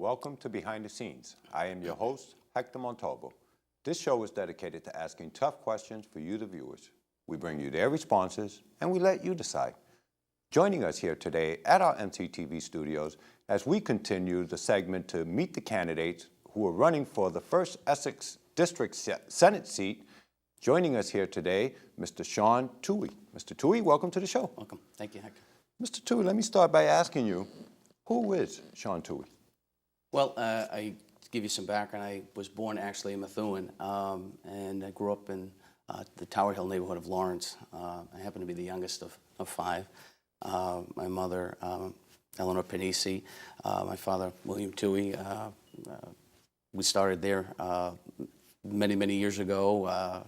Welcome to Behind the Scenes. I am your host, Hector Montalvo. This show is dedicated to asking tough questions for you, the viewers. We bring you their responses, and we let you decide. Joining us here today at our MCTV studios as we continue the segment to meet the candidates who are running for the First Essex District Senate seat. Joining us here today, Mr. Shaun Toohey. Mr. Toohey, welcome to the show. Welcome. Thank you, Hector. Mr. Toohey, let me start by asking you, who is Shaun Toohey? Well, to give you some background, I was born actually in Methuen, and I grew up in the Tower Hill neighborhood of Lawrence. I happen to be the youngest of five. My mother, Eleanor Panisi, my father, William Toohey. We started there many years ago,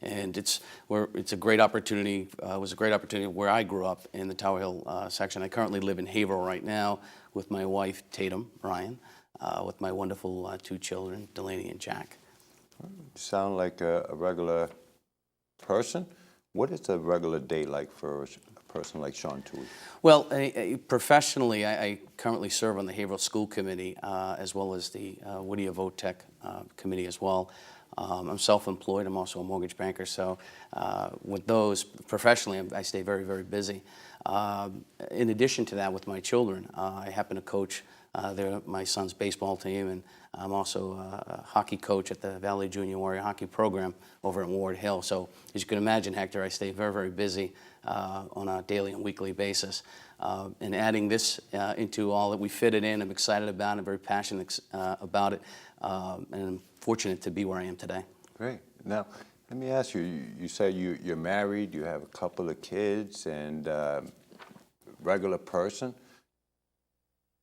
and it's a great opportunity. It was a great opportunity where I grew up in the Tower Hill section. I currently live in Haverhill right now with my wife, Tatum Ryan, with my wonderful two children, Delaney and Jack. You sound like a regular person. What is a regular day like for a person like Shaun Toohey? Well, professionally, I currently serve on the Haverhill School Committee as well as the Whittier Votech Committee as well. I'm self-employed. I'm also a mortgage banker. So with those, professionally, I stay very busy. In addition to that, with my children, I happen to coach my son's baseball team, and I'm also a hockey coach at the Valley Junior Warrior Hockey Program over in Ward Hill. So as you can imagine, Hector, I stay very busy on a daily and weekly basis. And adding this into all that we fit it in, I'm excited about it, very passionate about it, and I'm fortunate to be where I am today. Great. Now, let me ask you, you say you're married, you have a couple of kids, and regular person.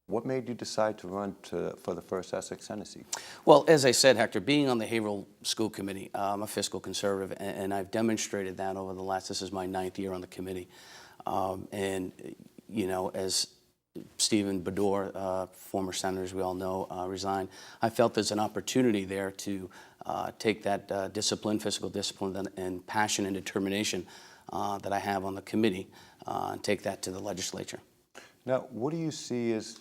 What made you decide to run for the First Essex Senate seat? Well, as I said, Hector, being on the Haverhill School Committee, I'm a fiscal conservative, and I've demonstrated that over the last, this is my 9th year on the committee. And, you know, as Stephen Baddour, former senator, as we all know, resigned, I felt there's an opportunity there to take that discipline, fiscal discipline, and passion and determination that I have on the committee and take that to the legislature. Now, what do you see as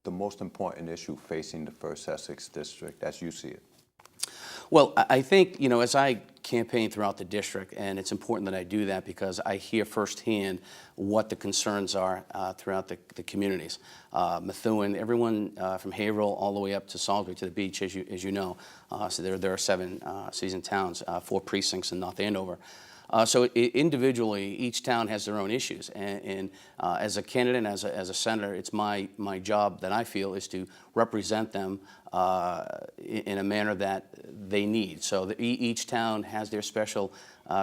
the most important issue facing the First Essex District as you see it? Well, I think, you know, as I campaign throughout the district, and it's important that I do that because I hear firsthand what the concerns are throughout the communities. Methuen, everyone from Haverhill all the way up to Salisbury to the beach, as you know. So there are 7 seasoned towns, 4 precincts in North Andover. So individually, each town has their own issues, and as a candidate, and as a senator, it's my job that I feel is to represent them in a manner that they need. So each town has their special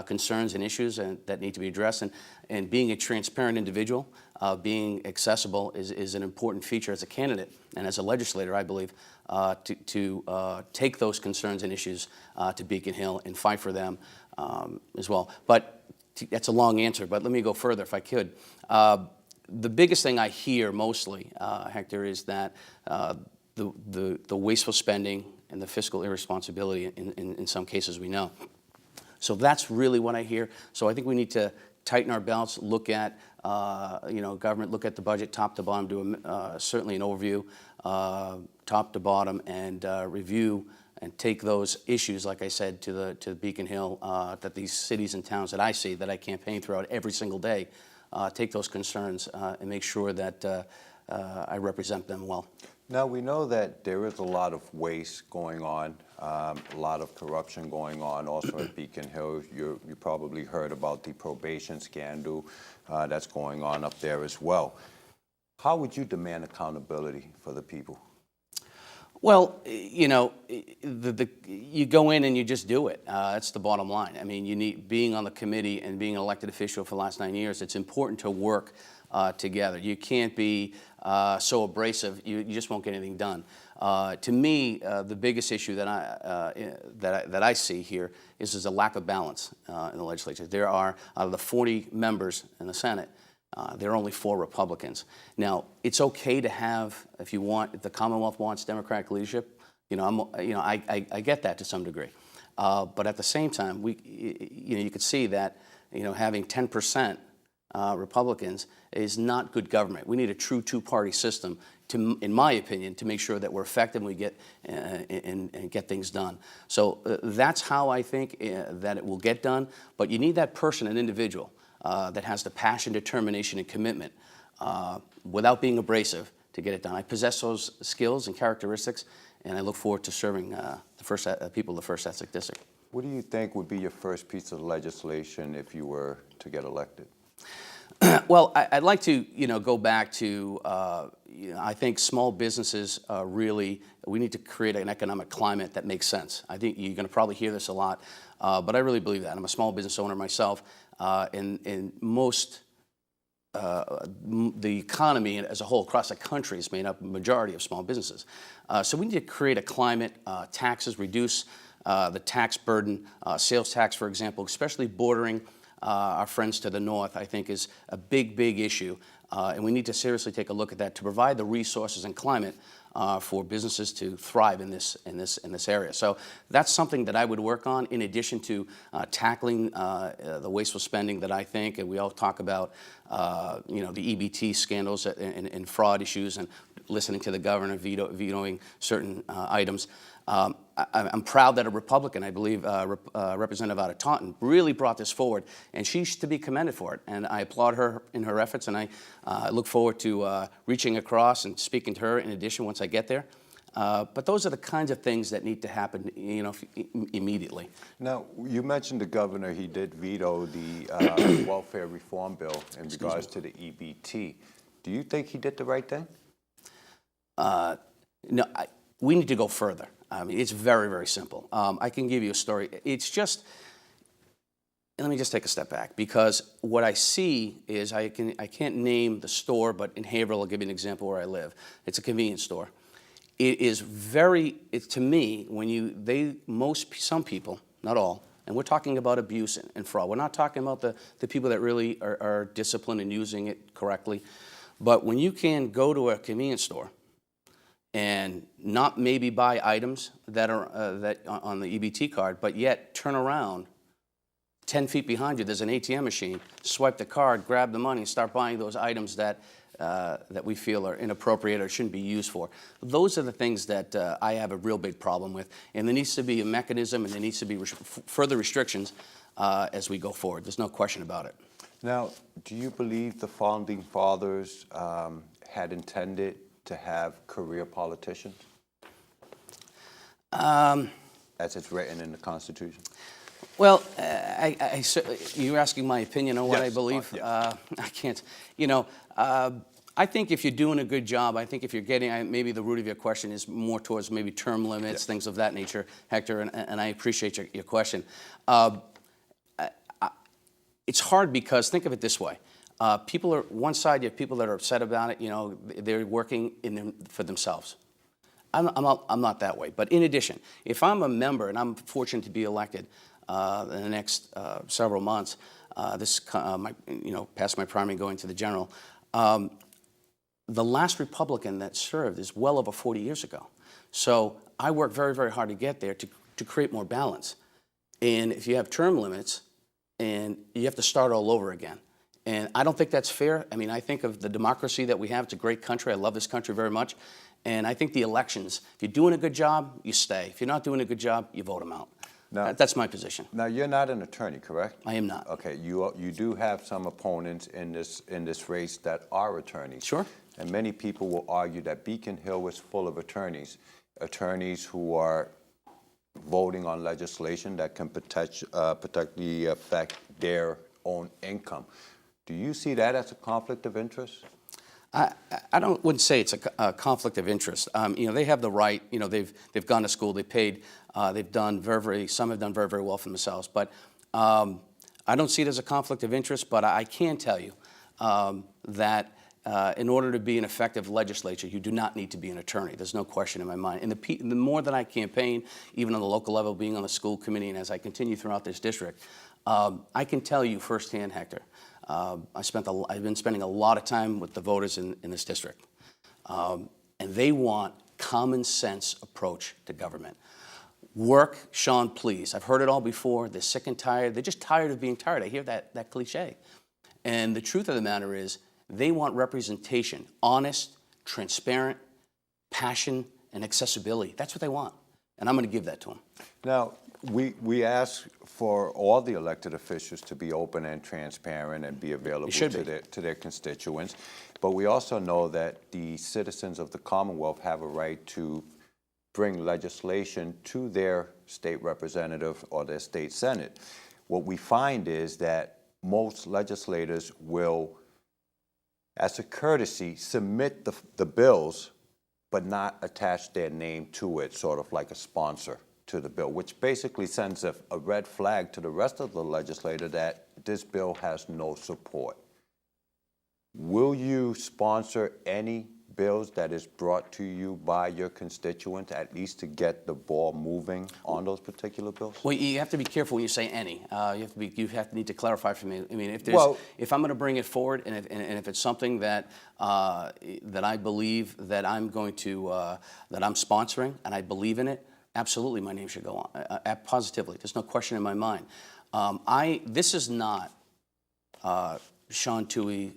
concerns and issues that need to be addressed, and being a transparent individual, being accessible is an important feature as a candidate and as a legislator, I believe, to take those concerns and issues to Beacon Hill and fight for them as well. But that's a long answer, but let me go further if I could. The biggest thing I hear mostly, Hector, is that the wasteful spending and the fiscal irresponsibility in some cases we know. So that's really what I hear. So I think we need to tighten our belts, look at government, look at the budget top to bottom, do certainly an overview top to bottom, and review and take those issues, like I said, to Beacon Hill, that these cities and towns that I see, that I campaign throughout every single day, take those concerns and make sure that I represent them well. Now, we know that there is a lot of waste going on, a lot of corruption going on also at Beacon Hill. You probably heard about the probation scandal that's going on up there as well. How would you demand accountability for the people? Well, you know, you go in and you just do it. That's the bottom line. I mean, being on the committee and being an elected official for the last 9 years, it's important to work together. You can't be so abrasive, you just won't get anything done. To me, the biggest issue that I see here is there's a lack of balance in the legislature. There are, out of the 40 members in the Senate, there are only 4 Republicans. Now, it's okay to have, if the Commonwealth wants Democratic leadership, I get that to some degree. But at the same time, you could see that, having 10% Republicans is not good government. We need a true two-party system, in my opinion, to make sure that we're effective and we get and get things done. So that's how I think that it will get done. But you need that person, an individual, that has the passion, determination, and commitment without being abrasive to get it done. I possess those skills and characteristics, and I look forward to serving the people of the First Essex District. What do you think would be your first piece of legislation if you were to get elected? Well, I'd like to, go back to, I think small businesses really, we need to create an economic climate that makes sense. I think you're going to probably hear this a lot, but I really believe that. I'm a small business owner myself, and most, the economy as a whole across the country is made up a majority of small businesses. So we need to create a climate, taxes, reduce the tax burden, sales tax, for example, especially bordering our friends to the north, I think is a big, big issue. And we need to seriously take a look at that to provide the resources and climate for businesses to thrive in this area. So that's something that I would work on in addition to tackling the wasteful spending that I think, and we all talk about, the EBT scandals and fraud issues and listening to the governor vetoing certain items. I'm proud that a Republican, I believe Representative out of Taunton, really brought this forward, and she's to be commended for it. And I applaud her in her efforts, and I look forward to reaching across and speaking to her in addition once I get there. But those are the kinds of things that need to happen, immediately. Now, you mentioned the governor. He did veto the welfare reform bill in regards to the EBT. Do you think he did the right thing? No, we need to go further. I mean, it's very, very simple. I can give you a story. It's just, let me just take a step back, because what I see is I can't name the store, but in Haverhill, I'll give you an example where I live. It's a convenience store. It is to me, some people, not all, and we're talking about abuse and fraud. We're not talking about the people that really are disciplined and using it correctly. But when you can go to a convenience store and not maybe buy items that are that on the EBT card, but yet turn around 10 feet behind you, there's an ATM machine, swipe the card, grab the money, and start buying those items that we feel are inappropriate or shouldn't be used for. Those are the things that I have a real big problem with, and there needs to be a mechanism, and there needs to be further restrictions as we go forward. There's no question about it. Now, do you believe the Founding Fathers had intended to have career politicians, as it's written in the Constitution? Well, you're asking my opinion on what I believe. Yes. I can't, I think if you're doing a good job, I think if you're getting, maybe the root of your question is more towards maybe term limits, things of that nature, Hector, and I appreciate your question. It's hard because, think of it this way. One side, you have people that are upset about it, they're working for themselves. I'm not that way. But in addition, if I'm a member and I'm fortunate to be elected in the next several months, past my primary going to the general, the last Republican that served is well over 40 years ago. So I worked very, very hard to get there to create more balance. And if you have term limits, and you have to start all over again. And I don't think that's fair. I mean, I think of the democracy that we have. It's a great country. I love this country very much. And I think the elections, if you're doing a good job, you stay. If you're not doing a good job, you vote them out. Now, that's my position. Now, you're not an attorney, correct? I am not. Okay, you do have some opponents in this race that are attorneys. Sure. And many people will argue that Beacon Hill is full of attorneys who are voting on legislation that can potentially affect their own income. Do you see that as a conflict of interest? I wouldn't say it's a conflict of interest. They have the right. They've gone to school. They paid. They've done some have done very, very well for themselves. But I don't see it as a conflict of interest. But I can tell you that in order to be an effective legislature, you do not need to be an attorney. There's no question in my mind. And the more that I campaign, even on the local level, being on the school committee, and as I continue throughout this district, I can tell you firsthand, Hector, I've been spending a lot of time with the voters in this district, and they want common sense approach to government. Work, Shaun, please. I've heard it all before. They're sick and tired. They're just tired of being tired. I hear that cliche. And the truth of the matter is they want representation, honest, transparent, passion, and accessibility. That's what they want. And I'm going to give that to them. Now, we ask for all the elected officials to be open and transparent and be available to their constituents. But we also know that the citizens of the Commonwealth have a right to bring legislation to their state representative or their state senate. What we find is that most legislators will, as a courtesy, submit the bills, but not attach their name to it, sort of like a sponsor to the bill, which basically sends a red flag to the rest of the legislature that this bill has no support. Will you sponsor any bills that is brought to you by your constituents, at least to get the ball moving on those particular bills? Well, you have to be careful when you say any. You need to clarify for me. I mean, if I'm going to bring it forward, and if it's something that that I believe that I'm going to that I'm sponsoring, and I believe in it, absolutely, my name should go on. Positively, there's no question in my mind. This is not Shaun Toohey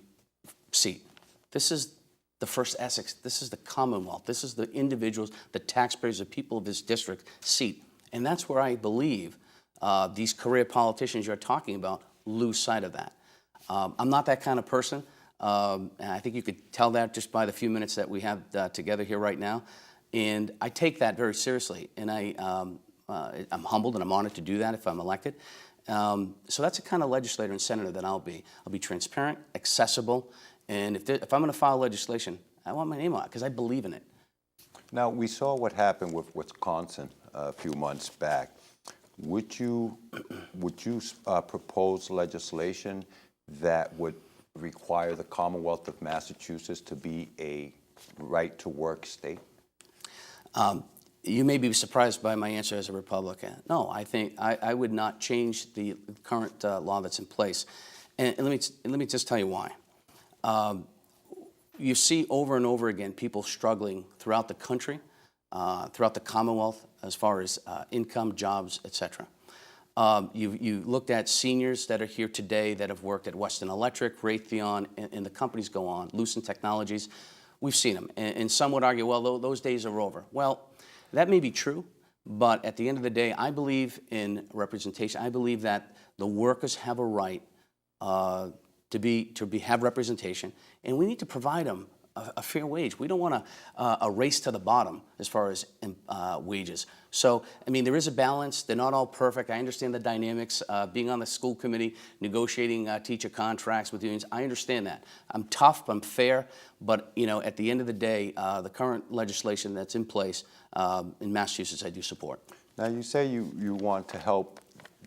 seat. This is the First Essex. This is the Commonwealth. This is the individuals, the taxpayers, the people of this district seat. And that's where I believe these career politicians you're talking about lose sight of that. I'm not that kind of person. And I think you could tell that just by the few minutes that we have together here right now. And I take that very seriously. And I'm humbled and I'm honored to do that if I'm elected. So that's the kind of legislator and senator that I'll be. I'll be transparent, accessible, and if I'm going to file legislation, I want my name on it because I believe in it. Now, we saw what happened with Wisconsin a few months back. Would you propose legislation that would require the Commonwealth of Massachusetts to be a right-to-work state? You may be surprised by my answer as a Republican. No, I think I would not change the current law that's in place. And let me just tell you why. You see over and over again people struggling throughout the country, throughout the Commonwealth, as far as income, jobs, etc. You looked at seniors that are here today that have worked at Western Electric, Raytheon, and the companies go on, Lucent Technologies. We've seen them. And some would argue, well, those days are over. Well, that may be true, but at the end of the day, I believe in representation. I believe that the workers have a right to have representation, and we need to provide them a fair wage. We don't want a race to the bottom as far as wages. So, I mean, there is a balance. They're not all perfect. I understand the dynamics. Being on the school committee, negotiating teacher contracts with unions, I understand that. I'm tough, I'm fair, but, you know, at the end of the day, the current legislation that's in place in Massachusetts, I do support. Now, you say you want to help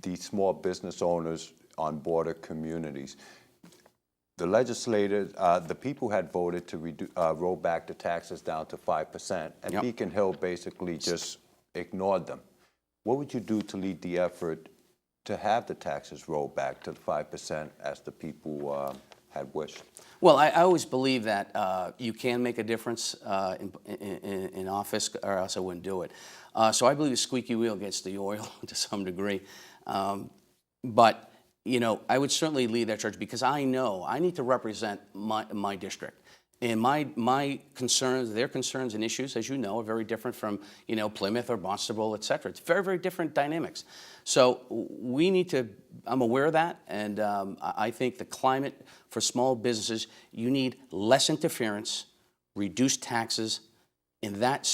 the small business owners on border communities. The legislators, the people had voted to roll back the taxes down to 5%, and Yep. Beacon Hill basically just ignored them. What would you do to lead the effort to have the taxes rolled back to the 5% as the people had wished? Well, I always believe that you can make a difference in office, or else I wouldn't do it. So I believe the squeaky wheel gets the oil to some degree. But you know, I would certainly lead that charge because I know I need to represent my district. And my concerns, their concerns and issues, as you know, are very different from, you know, Plymouth or Barnstable, et cetera. It's very, very different dynamics. So we need to, I'm aware of that, and I think the climate for small businesses, you need less interference, reduced taxes, and that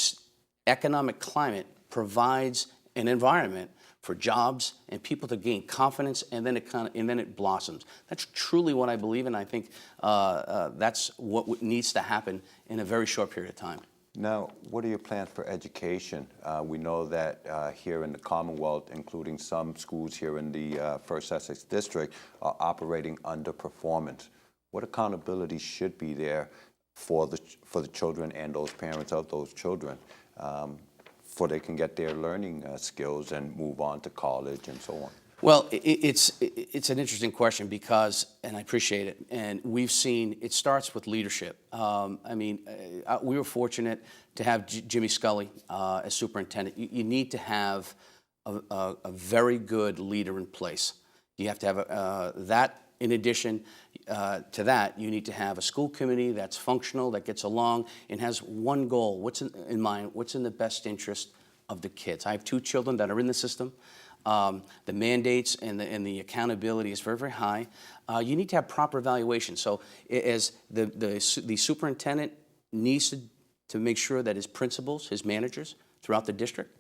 economic climate provides an environment for jobs and people to gain confidence, and then it blossoms. That's truly what I believe in. I think that's what needs to happen in a very short period of time. Now, what are your plans for education? We know that here in the Commonwealth, including some schools here in the First Essex District, are operating under performance. What accountability should be there for the children and those parents of those children? For they can get their learning skills and move on to college and so on? Well, it's an interesting question because, and I appreciate it, and we've seen, it starts with leadership. I mean, we were fortunate to have Jimmy Scully as superintendent. You need to have a very good leader in place. You have to have that. In addition, to that, you need to have a school committee that's functional, that gets along, and has one goal. What's in mind? What's in the best interest of the kids? I have 2 children that are in the system. The mandates and the accountability is very, very high. You need to have proper evaluation. So as the superintendent needs to make sure that his principals, his managers throughout the district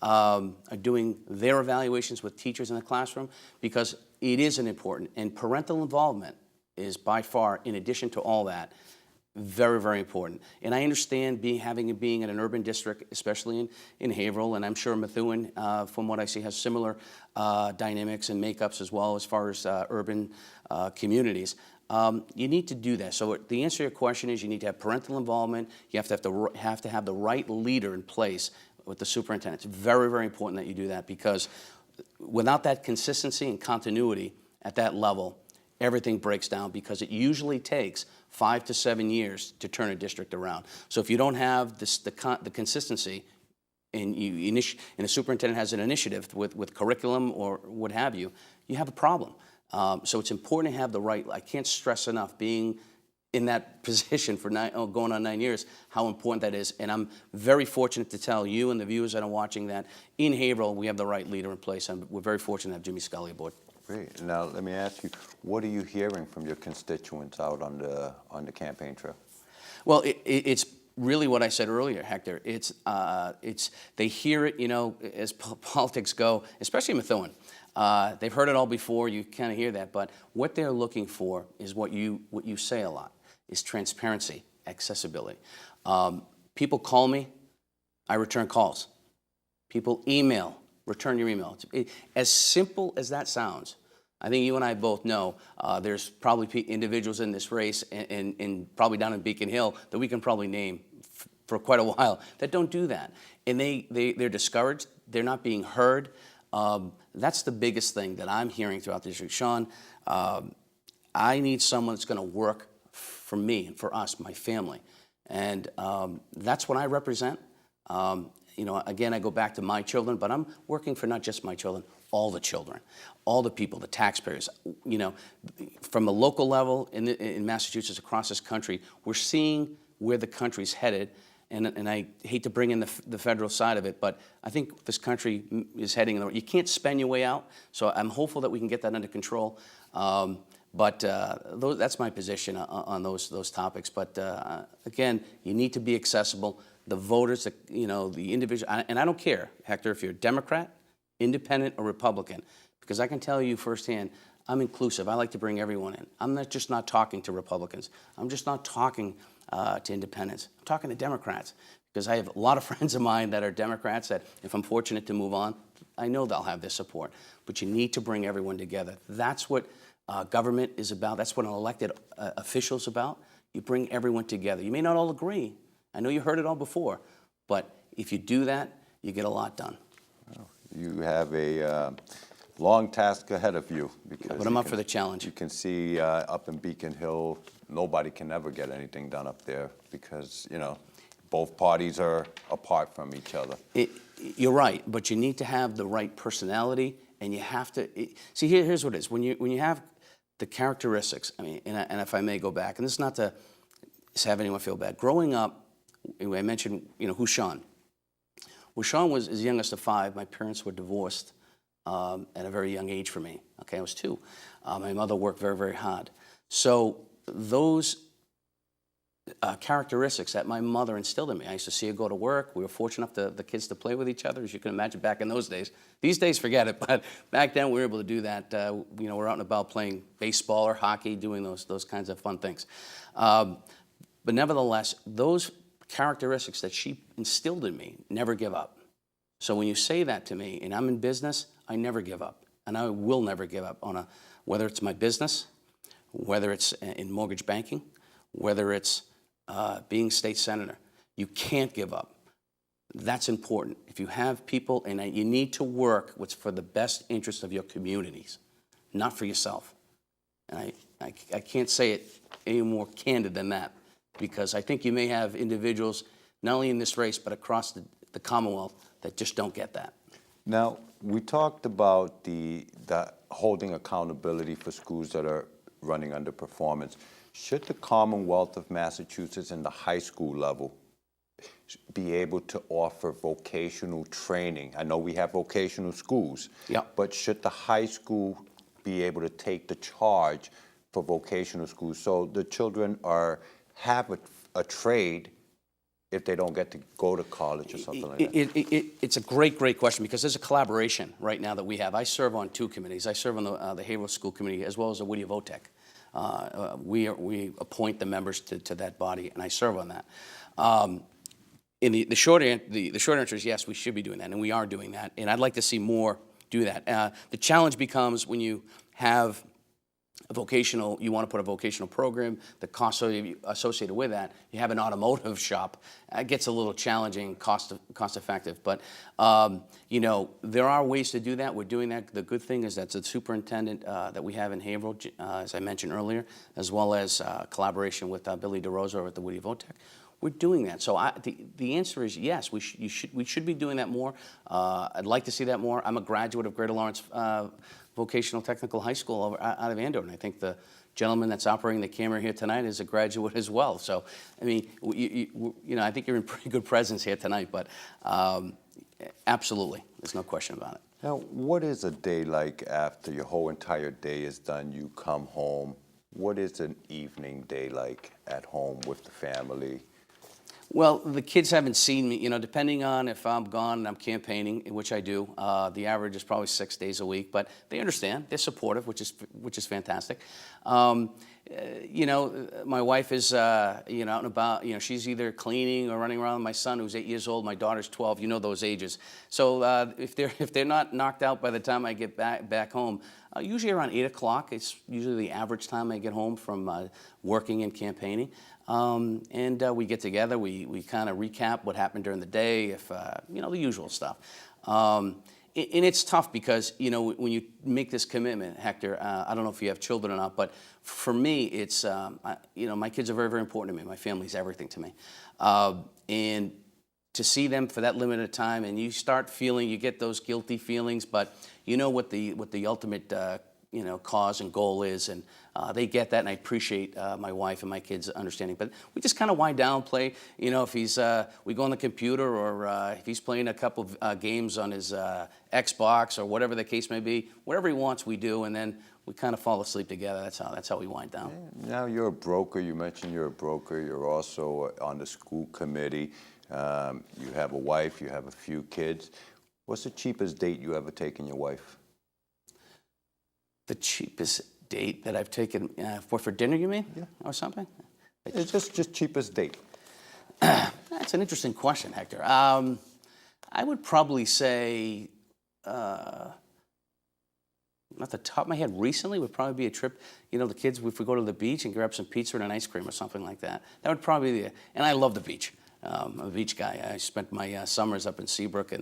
are doing their evaluations with teachers in the classroom, because it is an important, and parental involvement is by far, in addition to all that, very, very important. And I understand being in an urban district, especially in Haverhill, and I'm sure Methuen, from what I see, has similar dynamics and makeups as well as far as urban communities. You need to do that. So the answer to your question is you need to have parental involvement. You have to have the right leader in place with the superintendent. It's very, very important that you do that, because without that consistency and continuity at that level, everything breaks down, because it usually takes 5 to 7 years to turn a district around. So if you don't have the consistency, and a superintendent has an initiative with curriculum or what have you, you have a problem. So it's important to have the right. I can't stress enough, being in that position for going on 9 years, how important that is. And I'm very fortunate to tell you and the viewers that are watching that in Haverhill, we have the right leader in place, and we're very fortunate to have Jimmy Scully aboard. Great. Now, let me ask you, what are you hearing from your constituents out on the campaign trail? Well, it's really what I said earlier, Hector. They hear it, as politics go, especially Methuen. They've heard it all before. You kind of hear that, but what they're looking for is what you say a lot, is transparency, accessibility. People call me, I return calls. People email, return your email. As simple as that sounds, I think you and I both know there's probably individuals in this race and probably down in Beacon Hill that we can probably name for quite a while that don't do that. And they're discouraged. They're not being heard. That's the biggest thing that I'm hearing throughout the district. Shaun, I need someone that's going to work for me and for us, my family. And that's what I represent. Again, I go back to my children, but I'm working for not just my children, all the children, all the people, the taxpayers. From a local level in Massachusetts, across this country, we're seeing where the country's headed. And I hate to bring in the federal side of it, but I think this country is heading in the right. You can't spend your way out, so I'm hopeful that we can get that under control. But that's my position on those topics. But again, you need to be accessible. The voters, the individual, and I don't care, Hector, if you're a Democrat, Independent, or Republican, because I can tell you firsthand, I'm inclusive. I like to bring everyone in. I'm not talking to Republicans. I'm just not talking to independents. I'm talking to Democrats, because I have a lot of friends of mine that are Democrats that, if I'm fortunate to move on, I know they'll have their support. But you need to bring everyone together. That's what government is about. That's what an elected official is about. You bring everyone together. You may not all agree. I know you heard it all before, but if you do that, you get a lot done. Well, you have a long task ahead of you. But I'm up for the challenge. You can see up in Beacon Hill, nobody can ever get anything done up there because, both parties are apart from each other. You're right, but you need to have the right personality, and you have to see. Here's what it is: when you have the characteristics. I mean, and if I may go back, and this is not to have anyone feel bad. Growing up, I mentioned, who's Shaun? Well, Shaun was his youngest of 5. My parents were divorced at a very young age for me. Okay, I was 2. My mother worked very, very hard. So those characteristics that my mother instilled in me. I used to see her go to work. We were fortunate enough the kids to play with each other, as you can imagine back in those days. These days, forget it. But back then, we were able to do that. We're out and about playing baseball or hockey, doing those kinds of fun things. But nevertheless, those characteristics that she instilled in me, never give up. So when you say that to me, and I'm in business, I never give up. And I will never give up on whether it's my business, whether it's in mortgage banking, whether it's being state senator. You can't give up. That's important. If you have people, and you need to work what's for the best interest of your communities, not for yourself. And I can't say it any more candid than that, because I think you may have individuals, not only in this race, but across the Commonwealth, that just don't get that. Now, we talked about the holding accountability for schools that are running under performance. Should the Commonwealth of Massachusetts in the high school level be able to offer vocational training? I know we have vocational schools, but should the high school be able to take the charge for vocational schools so the children have a trade if they don't get to go to college or something like that? It's a great question because there's a collaboration right now that we have. I serve on two committees. I serve on the Haverhill School Committee as well as the Whittier VOTEC. We appoint the members to that body, and I serve on that. The short answer is yes, we should be doing that, and we are doing that, and I'd like to see more do that. The challenge becomes when you have you want to put a vocational program, the cost associated with that, you have an automotive shop, it gets a little challenging, cost effective. But, there are ways to do that. We're doing that. The good thing is that the superintendent that we have in Haverhill, as I mentioned earlier, as well as collaboration with Billy DeRosa over at the Whittier VOTEC, we're doing that. So the answer is yes, we should be doing that more. I'd like to see that more. I'm a graduate of Greater Lawrence Vocational Technical High School out of Andover, and I think the gentleman that's operating the camera here tonight is a graduate as well. So, I mean, I think you're in pretty good presence here tonight, but absolutely, there's no question about it. Now, what is a day like after your whole entire day is done, you come home? What is an evening day like at home with the family? Well, the kids haven't seen me, depending on if I'm gone and I'm campaigning, which I do. The average is probably 6 days a week, but they understand. They're supportive, which is fantastic. My wife is, out and about. She's either cleaning or running around with my son, who's 8 years old. My daughter's 12. You know those ages. So if they're not knocked out by the time I get back home, usually around 8 o'clock. It's usually the average time I get home from working and campaigning. And we get together, we kind of recap what happened during the day, if the usual stuff. And it's tough because, when you make this commitment, Hector, I don't know if you have children or not, but for me, it's, my kids are very, very important to me. My family's everything to me. And to see them for that limited time, and you start feeling, you get those guilty feelings, but you know what the ultimate cause and goal is, and they get that, and I appreciate my wife and my kids' understanding. But we just kind of wind down, play. If we go on the computer, or if he's playing a couple of games on his Xbox or whatever the case may be, whatever he wants, we do, and then we kind of fall asleep together. That's how we wind down. Now you're a broker. You mentioned you're a broker. You're also on the school committee. You have a wife. You have a few kids. What's the cheapest date you ever taken your wife? The cheapest date that I've taken for dinner, you mean? Yeah. Or something? It's just cheapest date. That's an interesting question, Hector. I would probably say, off the top of my head, recently would probably be a trip. The kids, if we go to the beach and grab some pizza and an ice cream or something like that. That would probably be and I love the beach. I'm a beach guy. I spent my summers up in Seabrook,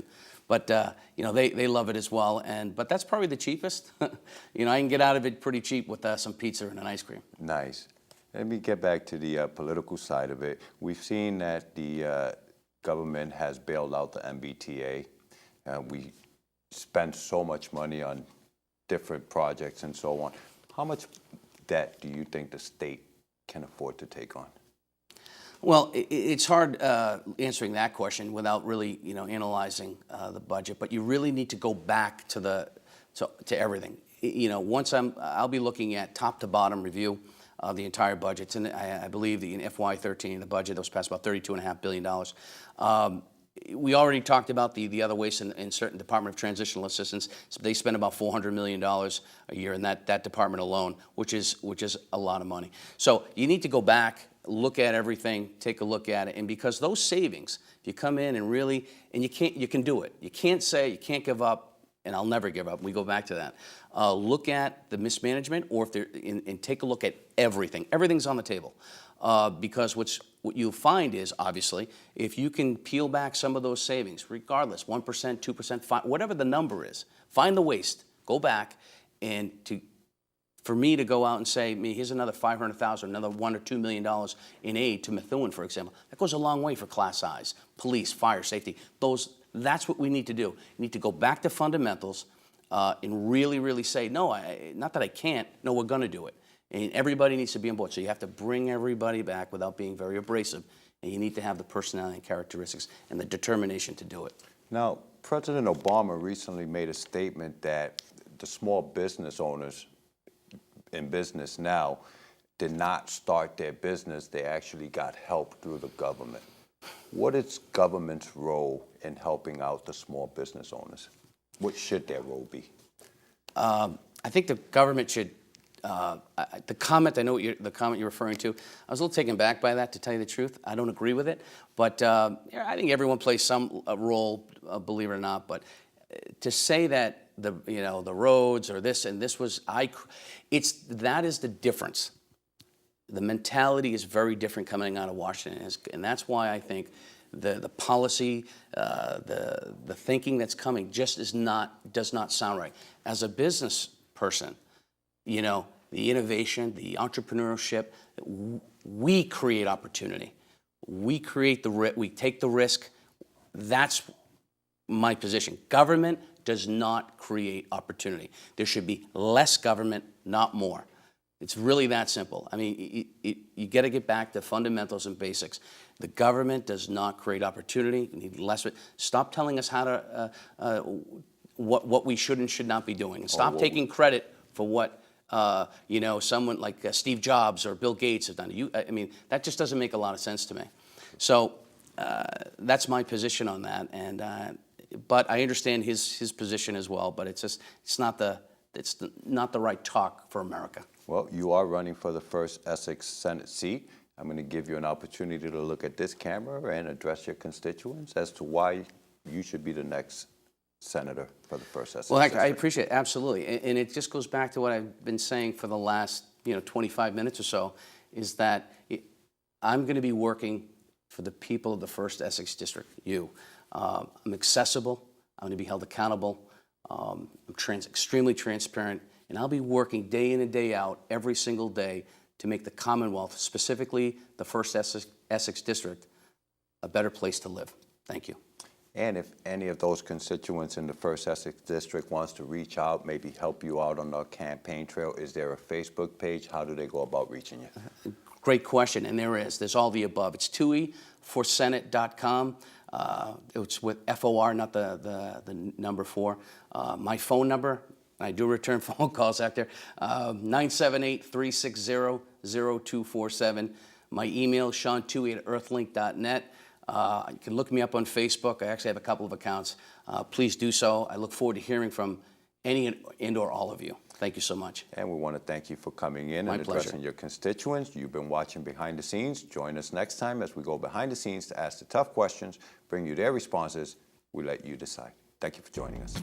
but they love it as well. But that's probably the cheapest. I can get out of it pretty cheap with some pizza and an ice cream. Nice. Let me get back to the political side of it. We've seen that the government has bailed out the MBTA. We spent so much money on different projects and so on. How much debt do you think the state can afford to take on? Well, it's hard answering that question without really, analyzing the budget. But you really need to go back to everything. Once I'll be looking at top to bottom review of the entire budget, and I believe in FY13 the budget that was passed about $32.5 billion. We already talked about the other waste in certain Department of Transitional Assistance. So they spend about $400 million a year in that department alone, which is a lot of money. So you need to go back, look at everything, take a look at it, and because those savings, if you come in and really, and you can do it. You can't say you can't give up, and I'll never give up. We go back to that. Look at the mismanagement, or and take a look at everything. Everything's on the table, because what you'll find is, obviously, if you can peel back some of those savings, regardless, 1%, 2%, whatever the number is, find the waste, go back, and for me to go out and say, here's another $500,000, another $1 or $2 million in aid to Methuen, for example, that goes a long way for class size, police, fire, safety. That's what we need to do. You need to go back to fundamentals and really, really say, no, not that I can't, no, we're going to do it. And everybody needs to be on board. So you have to bring everybody back without being very abrasive. And you need to have the personality and characteristics and the determination to do it. Now, President Obama recently made a statement that the small business owners in business now did not start their business. They actually got help through the government. What is government's role in helping out the small business owners? What should their role be? I think the government should. The comment, I know the comment you're referring to. I was a little taken back by that, to tell you the truth. I don't agree with it, but I think everyone plays some role, believe it or not. But to say that the roads or this and this was that is the difference. The mentality is very different coming out of Washington, and that's why I think the policy, the thinking that's coming just does not sound right. As a business person, the innovation, the entrepreneurship, we create opportunity. We create we take the risk. That's my position. Government does not create opportunity. There should be less government, not more. It's really that simple. I mean, you got to get back to fundamentals and basics. The government does not create opportunity. We need less of it. Stop telling us how to what we should and should not be doing, and stop taking credit for what someone like Steve Jobs or Bill Gates have done. I mean, that just doesn't make a lot of sense to me. So that's my position on that. And but I understand his position as well. But it's not the right talk for America. Well, you are running for the First Essex Senate seat. I'm going to give you an opportunity to look at this camera and address your constituents as to why you should be the next senator for the First Essex Well, District. I appreciate it, absolutely. And it just goes back to what I've been saying for the last 25 minutes or so, is that I'm going to be working for the people of the First Essex District, you. I'm accessible. I'm going to be held accountable. I'm extremely transparent. And I'll be working day in and day out, every single day, to make the Commonwealth, specifically the First Essex District, a better place to live. Thank you. And if any of those constituents in the First Essex District wants to reach out, maybe help you out on the campaign trail, is there a Facebook page? How do they go about reaching you? Great question, and there is. There's all the above. It's TooheyforSenate.com. It's with FOR, not the number 4. My phone number, I do return phone calls out there, 978-360-0247. My email, Shaun Toohey at earthlink.net. You can look me up on Facebook. I actually have a couple of accounts. Please do so. I look forward to hearing from any and/or all of you. Thank you so much. And we want to thank you for coming in My and pleasure. addressing your constituents. You've been watching Behind the Scenes. Join us next time as we go behind the scenes to ask the tough questions, bring you their responses. We let you decide. Thank you for joining us.